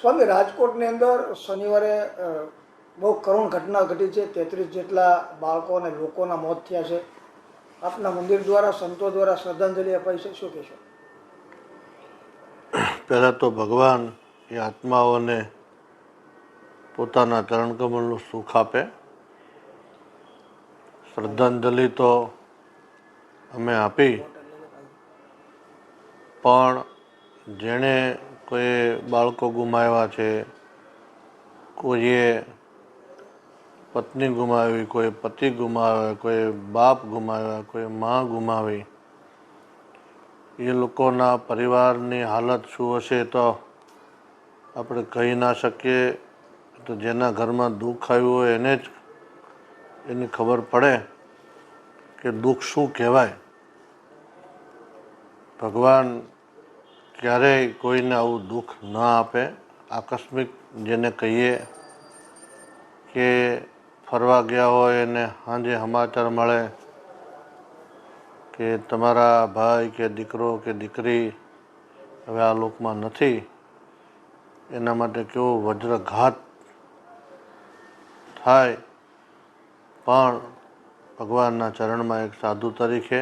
સ્વામી, રાજકોટની અંદર શનિવારે બહુ કરુણ ઘટના ઘટી છે. 33 જેટલા બાળકો અને લોકોના મોત થયા છે. આપના મંદિર દ્વારા, સંતો દ્વારા શ્રદ્ધાંજલિ અપાઈ છે, શું કહેશો? પહેલાં તો ભગવાન એ આત્માઓને પોતાના ચરણકમળનું સુખ આપે. શ્રદ્ધાંજલિ તો અમે આપી, પણ જેણે કોઈ બાળકો ગુમાવ્યા છે, કોઈએ પત્ની ગુમાવી, કોઈ પતિ ગુમાવે, કોઈ બાપ ગુમાવ્યા, કોઈ મા ગુમાવી, એ લોકોના પરિવારની હાલત શું હશે તો આપણે કહી ના શકીએ. તો જેના ઘરમાં દુઃખ આવ્યું હોય એને જ એની ખબર પડે કે દુઃખ શું કહેવાય. ભગવાન ક્યારેય કોઈને આવું દુઃખ ન આપે. આકસ્મિક જેને કહીએ કે ફરવા ગયા હોય અને સાંજે સમાચાર મળે કે તમારા ભાઈ કે દીકરો કે દીકરી હવે આ લોકમાં નથી, એના માટે કેવો વજ્રઘાત થાય. પણ ભગવાનના ચરણમાં એક સાધુ તરીકે,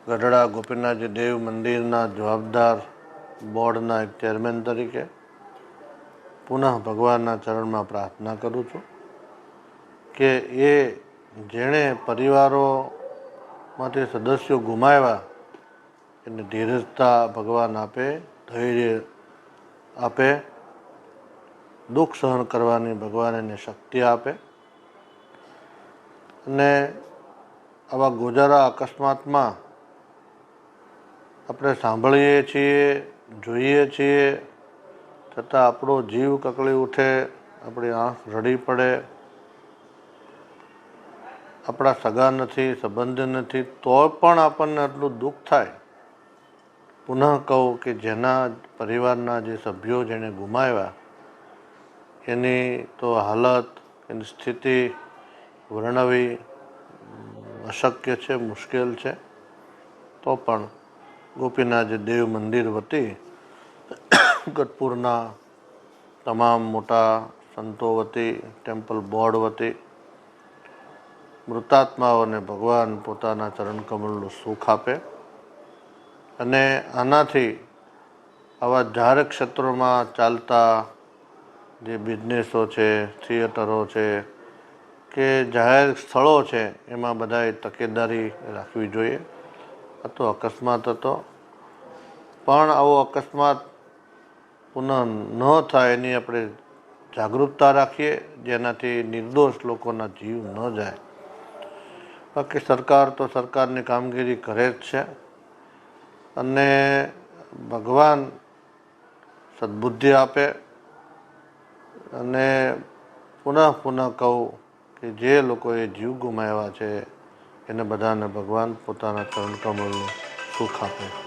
ગઢડા ગોપીનાથજી દેવ મંદિરના જવાબદાર બોર્ડના એક ચેરમેન તરીકે પુનઃ ભગવાનના ચરણમાં પ્રાર્થના કરું છું કે એ જેણે પરિવારોમાંથી સદસ્યો ગુમાવ્યા એને ધીરજતા ભગવાન આપે, ધૈર્ય આપે, દુઃખ સહન કરવાની ભગવાન એને શક્તિ આપે. અને આવા ગોજારા અકસ્માતમાં આપણે સાંભળીએ છીએ, જોઈએ છીએ, છતાં આપણો જીવ કકળી ઉઠે, આપણી આંખ રડી પડે. આપણા સગા નથી, સંબંધ નથી, તો પણ આપણને આટલું દુઃખ થાય. પુનઃ કહું કે જેના પરિવારના જે સભ્યો જેણે ગુમાવ્યા એની તો હાલત, એની સ્થિતિ વર્ણવી અશક્ય છે, મુશ્કેલ છે. તો પણ ગોપીનાથજી દેવ મંદિર વતી, ગઢપુરના તમામ મોટા સંતો વતી, ટેમ્પલ બોર્ડ વતી મૃતાત્માઓને ભગવાન પોતાના ચરણકમળનું સુખ આપે. અને આનાથી આવા જાહેર ક્ષેત્રોમાં ચાલતા જે બિઝનેસો છે, થિયેટરો છે કે જાહેર સ્થળો છે, એમાં બધાએ તકેદારી રાખવી જોઈએ. આ તો અકસ્માત હતો, પણ આવો અકસ્માત પુનઃ ન થાય એની આપણે જાગૃતતા રાખીએ, જેનાથી નિર્દોષ લોકોના જીવ ન જાય. બાકી સરકાર તો સરકારની કામગીરી કરે જ છે. અને ભગવાન સદબુદ્ધિ આપે. અને પુનઃ કહું કે જે લોકોએ જીવ ગુમાવ્યા છે એને બધાને ભગવાન પોતાના ચરણકમળનું સુખ આપે.